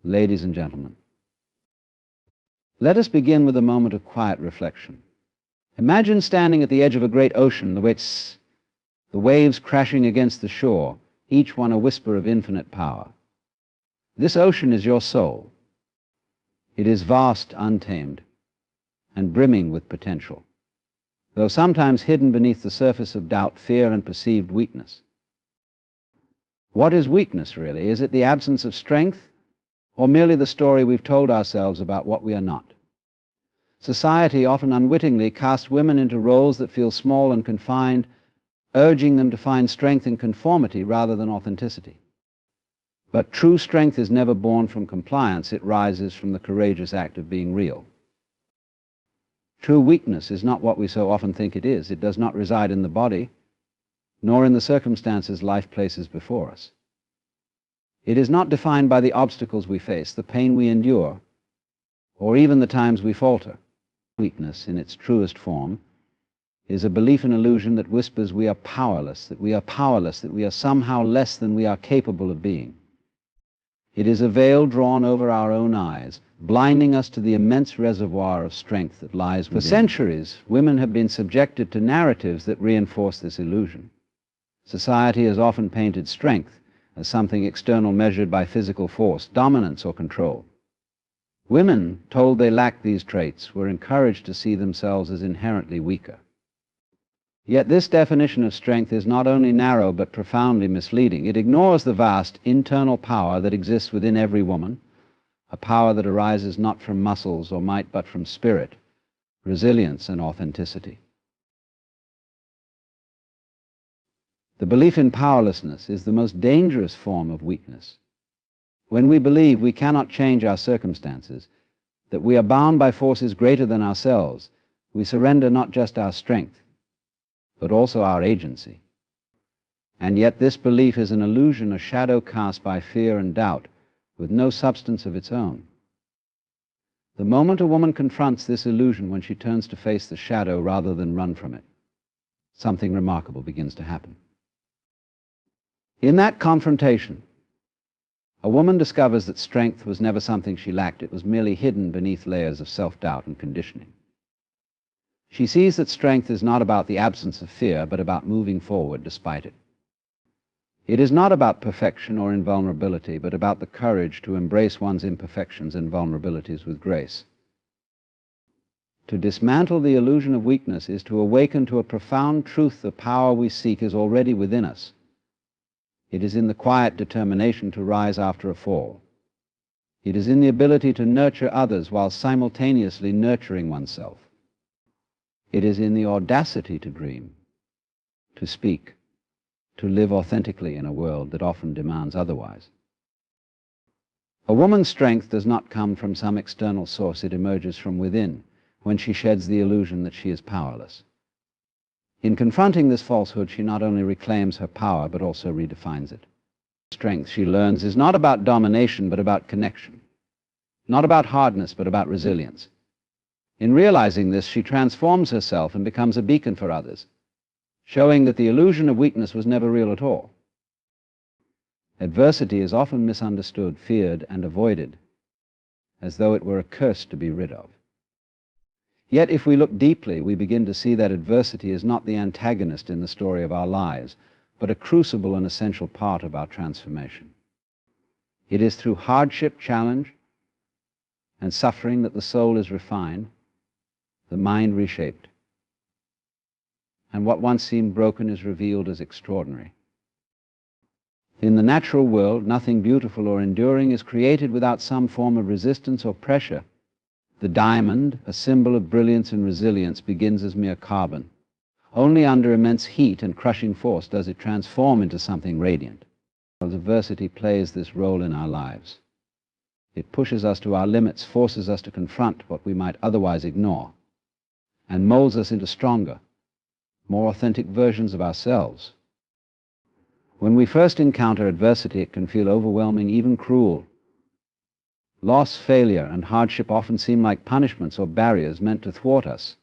Ladies and gentlemen, let us begin with a moment of quiet reflection. Imagine standing at the edge of a great ocean, the waves crashing against the shore, each one a whisper of infinite power. This ocean is your soul. It is vast, untamed, and brimming with potential, though sometimes hidden beneath the surface of doubt, fear, and perceived weakness. What is weakness, really? Is it the absence of strength, or merely the story we've told ourselves about what we are not? Society often unwittingly casts women into roles that feel small and confined, urging them to find strength in conformity rather than authenticity. But true strength is never born from compliance. It rises from the courageous act of being real. True weakness is not what we so often think it is. It does not reside in the body, nor in the circumstances life places before us. It is not defined by the obstacles we face, the pain we endure, or even the times we falter. Weakness, in its truest form, is a belief and illusion that whispers we are powerless, that we are powerless, that we are somehow less than we are capable of being. It is a veil drawn over our own eyes, blinding us to the immense reservoir of strength that lies within. For centuries, women have been subjected to narratives that reinforce this illusion. Society has often painted strength as something external measured by physical force, dominance, or control. Women, told they lacked these traits, were encouraged to see themselves as inherently weaker. Yet this definition of strength is not only narrow but profoundly misleading. It ignores the vast internal power that exists within every woman, a power that arises not from muscles or might but from spirit, resilience, and authenticity. The belief in powerlessness is the most dangerous form of weakness. When we believe we cannot change our circumstances, that we are bound by forces greater than ourselves, we surrender not just our strength, but also our agency. And yet this belief is an illusion, a shadow cast by fear and doubt, with no substance of its own. The moment a woman confronts this illusion, when she turns to face the shadow rather than run from it, something remarkable begins to happen. In that confrontation, a woman discovers that strength was never something she lacked. It was merely hidden beneath layers of self-doubt and conditioning. She sees that strength is not about the absence of fear, but about moving forward despite it. It is not about perfection or invulnerability, but about the courage to embrace one's imperfections and vulnerabilities with grace. To dismantle the illusion of weakness is to awaken to a profound truth. The power we seek is already within us. It is in the quiet determination to rise after a fall. It is in the ability to nurture others while simultaneously nurturing oneself. It is in the audacity to dream, to speak, to live authentically in a world that often demands otherwise. A woman's strength does not come from some external source. It emerges from within when she sheds the illusion that she is powerless. In confronting this falsehood, she not only reclaims her power, but also redefines it. Strength, she learns, is not about domination, but about connection. Not about hardness, but about resilience. In realizing this, she transforms herself and becomes a beacon for others, showing that the illusion of weakness was never real at all. Adversity is often misunderstood, feared, and avoided, as though it were a curse to be rid of. Yet if we look deeply, we begin to see that adversity is not the antagonist in the story of our lives, but a crucible and essential part of our transformation. It is through hardship, challenge, and suffering that the soul is refined, the mind reshaped, and what once seemed broken is revealed as extraordinary. In the natural world, nothing beautiful or enduring is created without some form of resistance or pressure. The diamond, a symbol of brilliance and resilience, begins as mere carbon. Only under immense heat and crushing force does it transform into something radiant. Adversity plays this role in our lives. It pushes us to our limits, forces us to confront what we might otherwise ignore, and molds us into stronger, more authentic versions of ourselves. When we first encounter adversity, it can feel overwhelming, even cruel. Loss, failure, and hardship often seem like punishments or barriers meant to thwart us.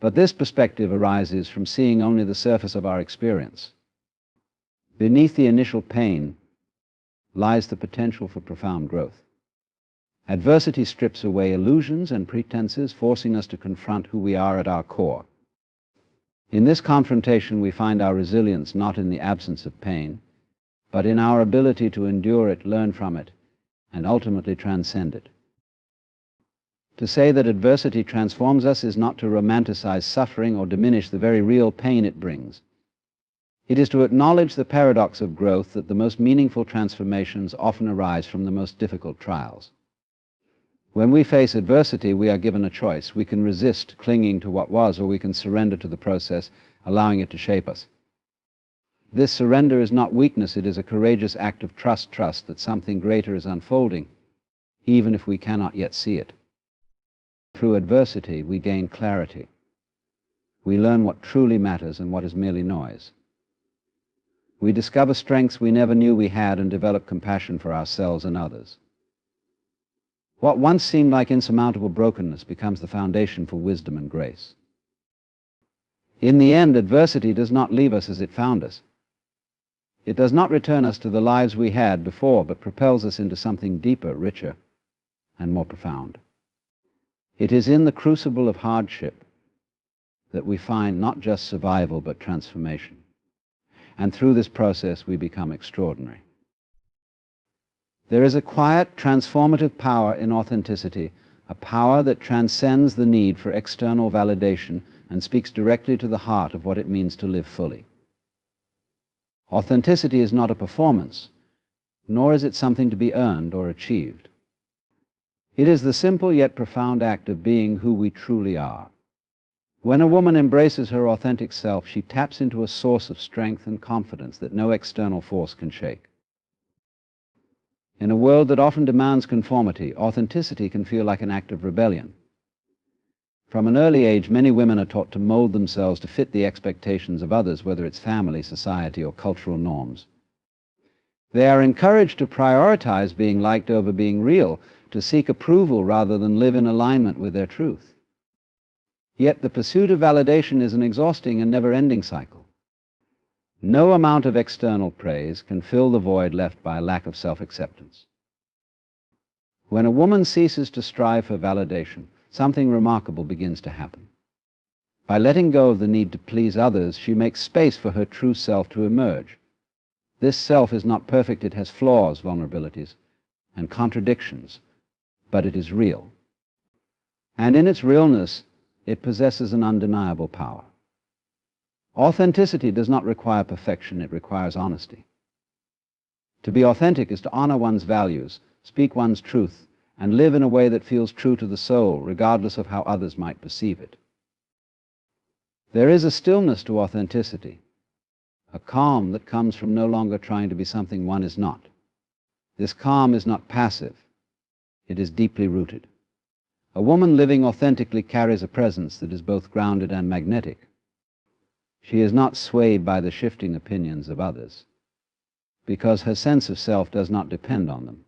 But this perspective arises from seeing only the surface of our experience. Beneath the initial pain lies the potential for profound growth. Adversity strips away illusions and pretenses, forcing us to confront who we are at our core. In this confrontation, we find our resilience not in the absence of pain, but in our ability to endure it, learn from it, and ultimately transcend it. To say that adversity transforms us is not to romanticize suffering or diminish the very real pain it brings. It is to acknowledge the paradox of growth, that the most meaningful transformations often arise from the most difficult trials. When we face adversity, we are given a choice. We can resist clinging to what was, or we can surrender to the process, allowing it to shape us. This surrender is not weakness, it is a courageous act of trust that something greater is unfolding, even if we cannot yet see it. Through adversity, we gain clarity. We learn what truly matters and what is merely noise. We discover strengths we never knew we had and develop compassion for ourselves and others. What once seemed like insurmountable brokenness becomes the foundation for wisdom and grace. In the end, adversity does not leave us as it found us. It does not return us to the lives we had before, but propels us into something deeper, richer, and more profound. It is in the crucible of hardship that we find not just survival, but transformation. And through this process, we become extraordinary. There is a quiet, transformative power in authenticity, a power that transcends the need for external validation and speaks directly to the heart of what it means to live fully. Authenticity is not a performance, nor is it something to be earned or achieved. It is the simple yet profound act of being who we truly are. When a woman embraces her authentic self, she taps into a source of strength and confidence that no external force can shake. In a world that often demands conformity, authenticity can feel like an act of rebellion. From an early age, many women are taught to mold themselves to fit the expectations of others, whether it's family, society, or cultural norms. They are encouraged to prioritize being liked over being real, to seek approval rather than live in alignment with their truth. Yet the pursuit of validation is an exhausting and never-ending cycle. No amount of external praise can fill the void left by a lack of self-acceptance. When a woman ceases to strive for validation, something remarkable begins to happen. By letting go of the need to please others, she makes space for her true self to emerge. This self is not perfect, it has flaws, vulnerabilities, and contradictions, but it is real. And in its realness, it possesses an undeniable power. Authenticity does not require perfection, it requires honesty. To be authentic is to honor one's values, speak one's truth, and live in a way that feels true to the soul, regardless of how others might perceive it. There is a stillness to authenticity, a calm that comes from no longer trying to be something one is not. This calm is not passive, it is deeply rooted. A woman living authentically carries a presence that is both grounded and magnetic. She is not swayed by the shifting opinions of others, because her sense of self does not depend on them.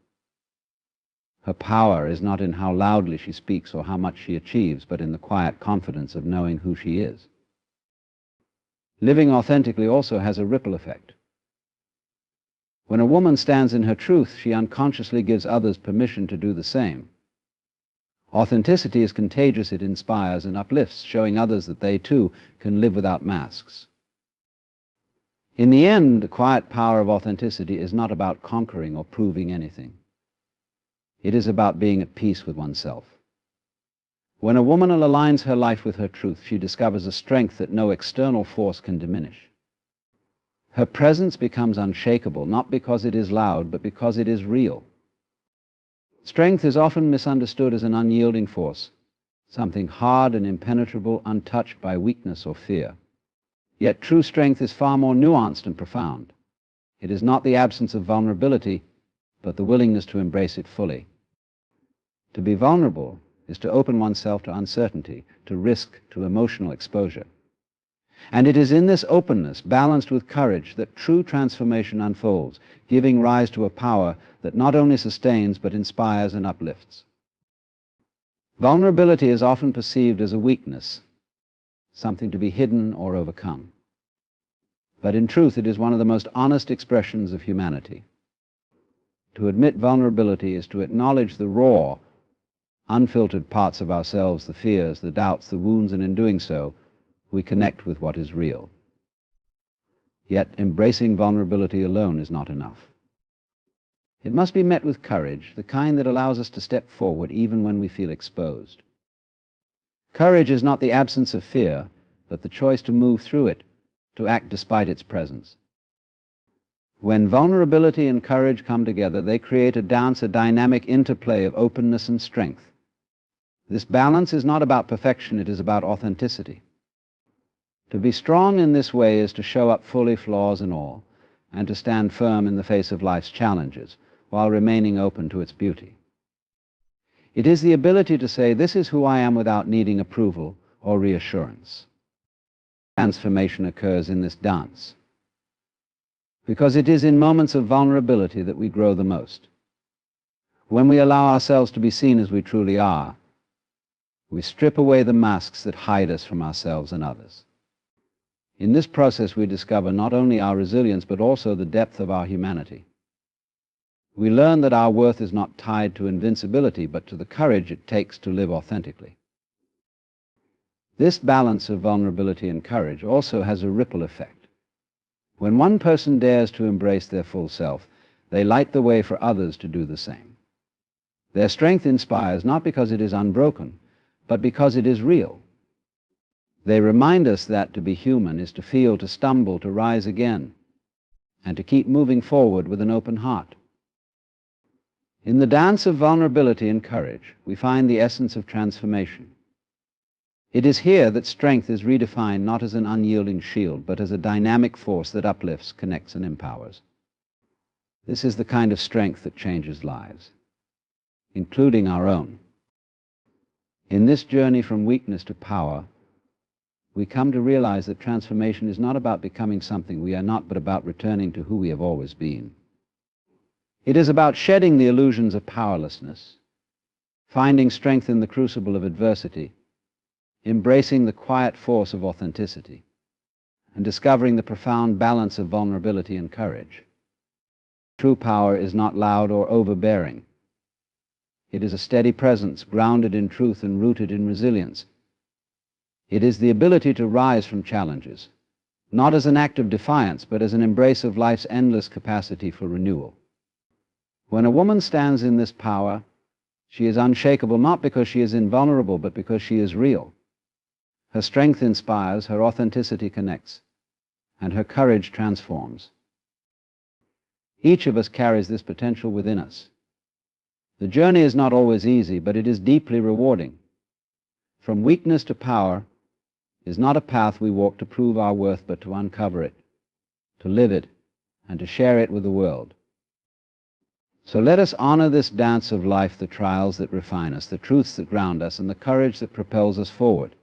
Her power is not in how loudly she speaks or how much she achieves, but in the quiet confidence of knowing who she is. Living authentically also has a ripple effect. When a woman stands in her truth, she unconsciously gives others permission to do the same. Authenticity is contagious, it inspires and uplifts, showing others that they too can live without masks. In the end, the quiet power of authenticity is not about conquering or proving anything. It is about being at peace with oneself. When a woman aligns her life with her truth, she discovers a strength that no external force can diminish. Her presence becomes unshakable, not because it is loud, but because it is real. Strength is often misunderstood as an unyielding force, something hard and impenetrable, untouched by weakness or fear. Yet true strength is far more nuanced and profound. It is not the absence of vulnerability, but the willingness to embrace it fully. To be vulnerable is to open oneself to uncertainty, to risk, to emotional exposure. And it is in this openness, balanced with courage, that true transformation unfolds, giving rise to a power that not only sustains but inspires and uplifts. Vulnerability is often perceived as a weakness, something to be hidden or overcome. But in truth, it is one of the most honest expressions of humanity. To admit vulnerability is to acknowledge the raw, unfiltered parts of ourselves, the fears, the doubts, the wounds, and in doing so, we connect with what is real. Yet embracing vulnerability alone is not enough. It must be met with courage, the kind that allows us to step forward even when we feel exposed. Courage is not the absence of fear, but the choice to move through it, to act despite its presence. When vulnerability and courage come together, they create a dynamic interplay of openness and strength. This balance is not about perfection, it is about authenticity. To be strong in this way is to show up fully, flaws and all, and to stand firm in the face of life's challenges, while remaining open to its beauty. It is the ability to say, this is who I am without needing approval or reassurance. Transformation occurs in this dance, because it is in moments of vulnerability that we grow the most. When we allow ourselves to be seen as we truly are, we strip away the masks that hide us from ourselves and others. In this process, we discover not only our resilience, but also the depth of our humanity. We learn that our worth is not tied to invincibility, but to the courage it takes to live authentically. This balance of vulnerability and courage also has a ripple effect. When one person dares to embrace their full self, they light the way for others to do the same. Their strength inspires not because it is unbroken, but because it is real. They remind us that to be human is to feel, to stumble, to rise again, and to keep moving forward with an open heart. In the dance of vulnerability and courage, we find the essence of transformation. It is here that strength is redefined not as an unyielding shield, but as a dynamic force that uplifts, connects, and empowers. This is the kind of strength that changes lives, including our own. In this journey from weakness to power, we come to realize that transformation is not about becoming something we are not, but about returning to who we have always been. It is about shedding the illusions of powerlessness, finding strength in the crucible of adversity, embracing the quiet force of authenticity, and discovering the profound balance of vulnerability and courage. True power is not loud or overbearing. It is a steady presence, grounded in truth and rooted in resilience. It is the ability to rise from challenges, not as an act of defiance, but as an embrace of life's endless capacity for renewal. When a woman stands in this power, she is unshakable not because she is invulnerable, but because she is real. Her strength inspires, her authenticity connects, and her courage transforms. Each of us carries this potential within us. The journey is not always easy, but it is deeply rewarding. From weakness to power is not a path we walk to prove our worth, but to uncover it, to live it, and to share it with the world. So let us honor this dance of life, the trials that refine us, the truths that ground us, and the courage that propels us forward.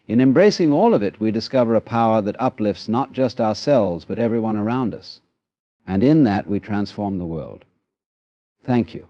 In embracing all of it, we discover a power that uplifts not just ourselves, but everyone around us. And in that, we transform the world. Thank you.